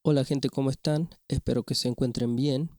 Hola gente, ¿cómo están? Espero que se encuentren bien.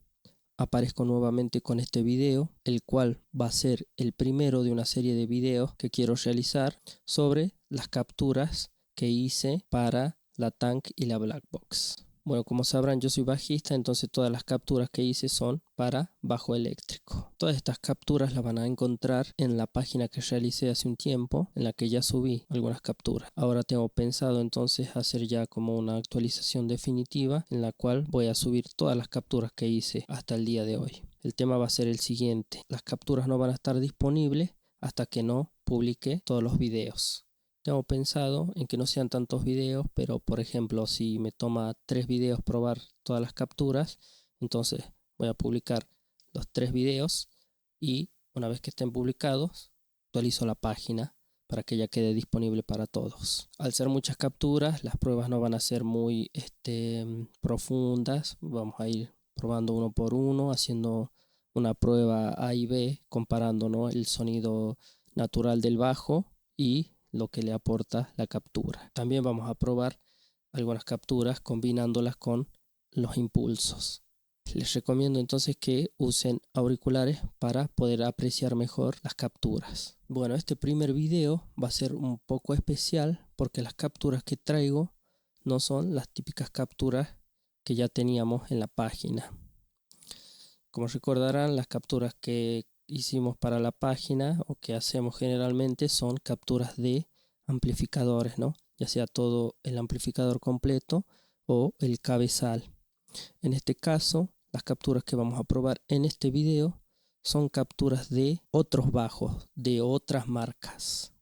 Aparezco nuevamente con este video, el cual va a ser el primero de una serie de videos que quiero realizar sobre las capturas que hice para la Tank y la Blackbox. Bueno, como sabrán, yo soy bajista, entonces todas las capturas que hice son para bajo eléctrico. Todas estas capturas las van a encontrar en la página que realicé hace un tiempo, en la que ya subí algunas capturas. Ahora tengo pensado entonces hacer ya como una actualización definitiva en la cual voy a subir todas las capturas que hice hasta el día de hoy. El tema va a ser el siguiente: las capturas no van a estar disponibles hasta que no publique todos los videos. Tengo pensado en que no sean tantos videos, pero por ejemplo, si me toma 3 videos probar todas las capturas, entonces voy a publicar los 3 videos y una vez que estén publicados, actualizo la página para que ya quede disponible para todos. Al ser muchas capturas, las pruebas no van a ser muy profundas. Vamos a ir probando uno por uno, haciendo una prueba A y B, comparando, ¿no?, el sonido natural del bajo y lo que le aporta la captura. También vamos a probar algunas capturas combinándolas con los impulsos. Les recomiendo entonces que usen auriculares para poder apreciar mejor las capturas. Bueno, este primer video va a ser un poco especial porque las capturas que traigo no son las típicas capturas que ya teníamos en la página. Como recordarán, las capturas que hicimos para la página o que hacemos generalmente son capturas de amplificadores, ¿no? Ya sea todo el amplificador completo o el cabezal. En este caso, las capturas que vamos a probar en este video son capturas de otros bajos, de otras marcas.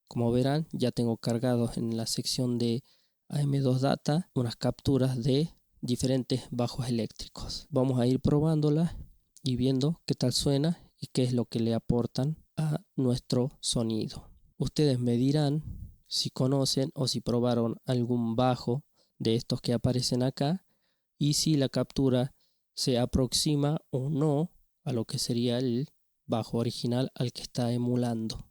Como verán, ya tengo cargados en la sección de AM2 Data unas capturas de diferentes bajos eléctricos. Vamos a ir probándolas y viendo qué tal suena y qué es lo que le aportan a nuestro sonido. Ustedes me dirán si conocen o si probaron algún bajo de estos que aparecen acá y si la captura se aproxima o no a lo que sería el bajo original al que está emulando.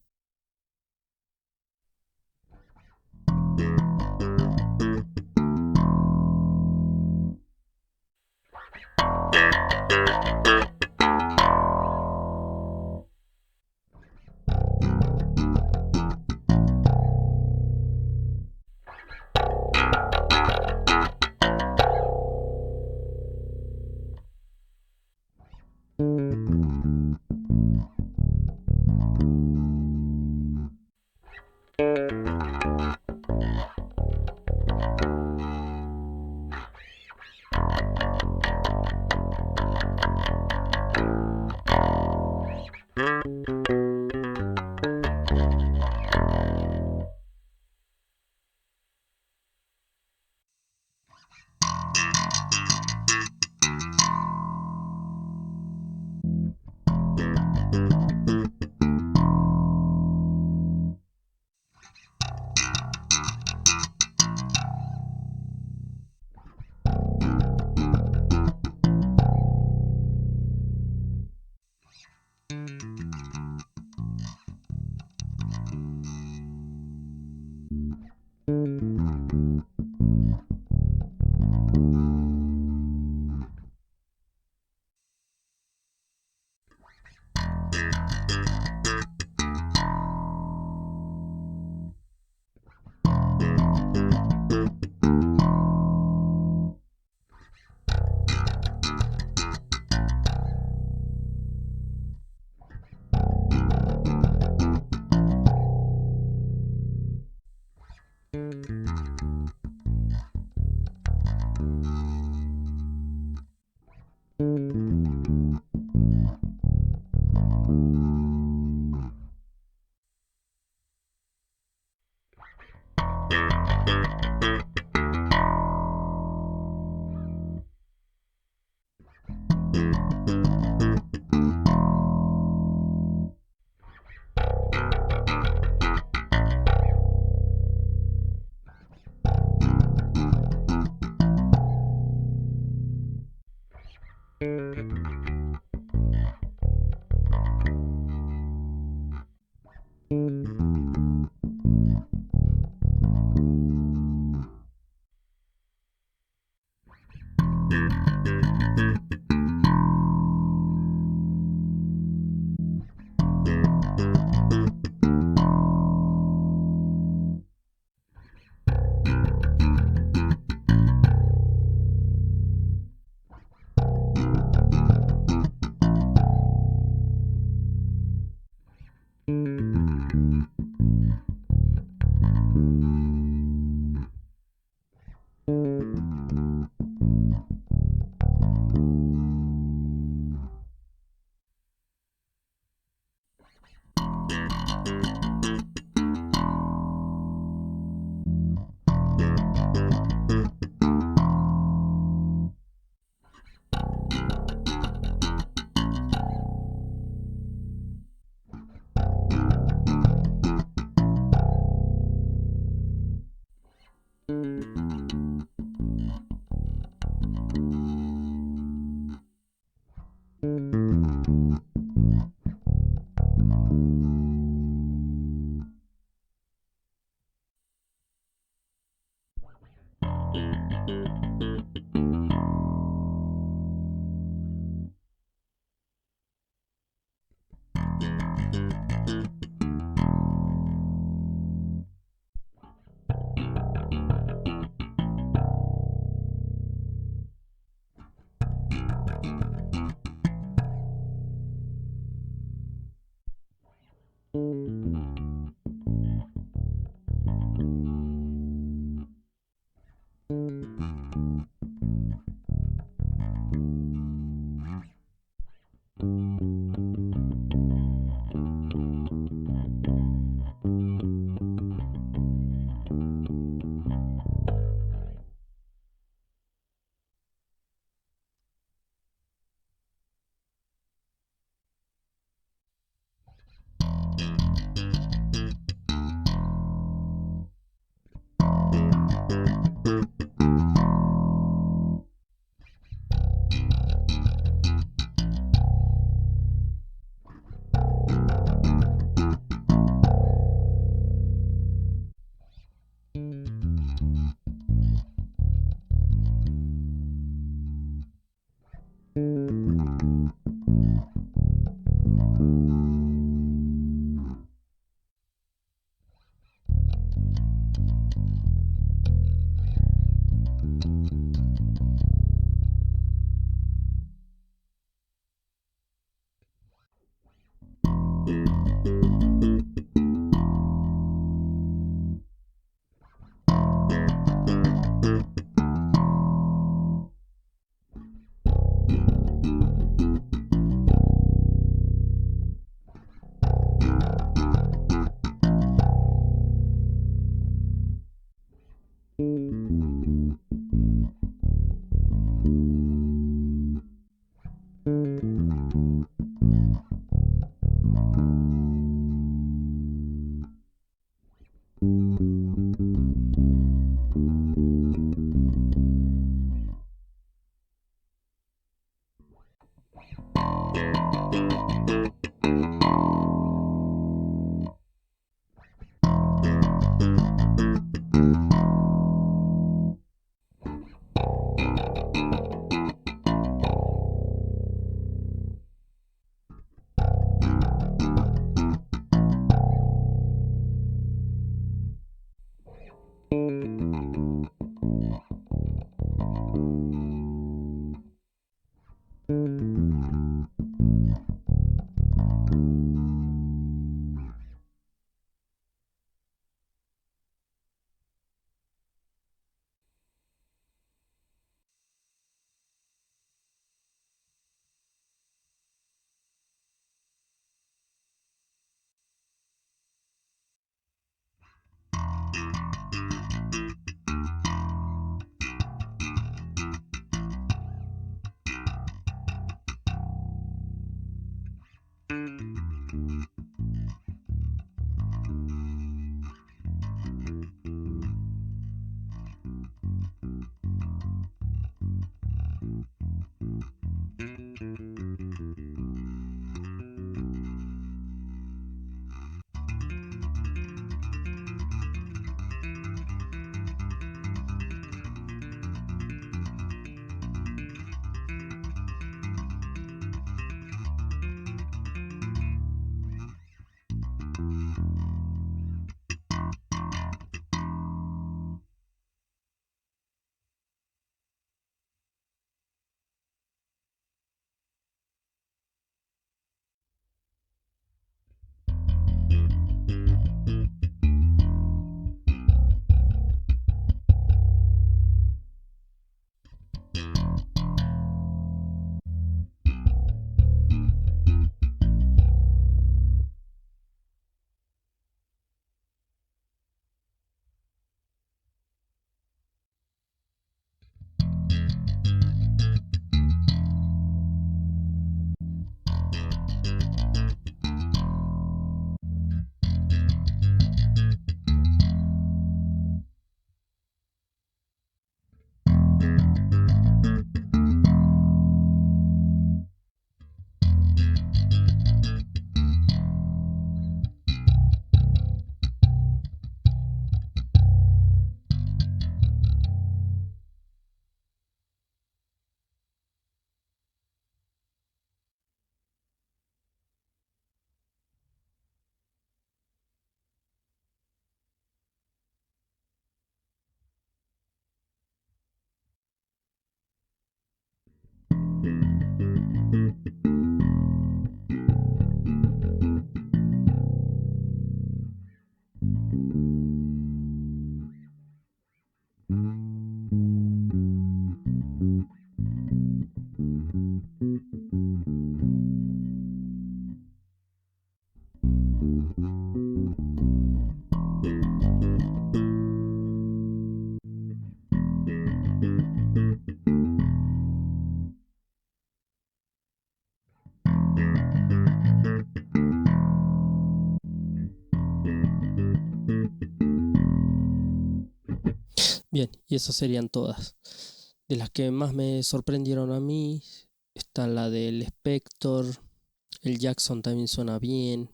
Bien, y esas serían todas. De las que más me sorprendieron a mí está la del Spector, el Jackson también suena bien,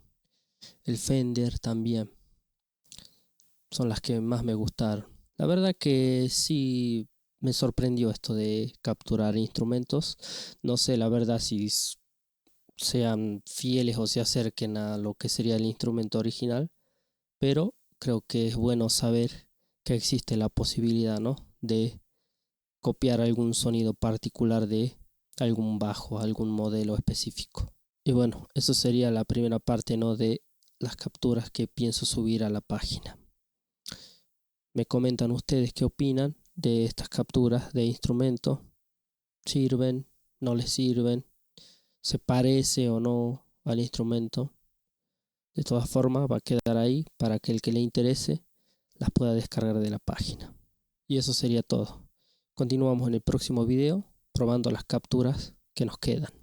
el Fender también. Son las que más me gustaron. La verdad que sí me sorprendió esto de capturar instrumentos. No sé la verdad si sean fieles o se acerquen a lo que sería el instrumento original, pero creo que es bueno saber que existe la posibilidad, ¿no?, de copiar algún sonido particular de algún bajo, algún modelo específico. Y bueno, eso sería la primera parte, ¿no?, de las capturas que pienso subir a la página. Me comentan ustedes qué opinan de estas capturas de instrumentos. ¿Sirven? ¿No les sirven? ¿Se parece o no al instrumento? De todas formas va a quedar ahí para que el que le interese las pueda descargar de la página. Y eso sería todo. Continuamos en el próximo video probando las capturas que nos quedan.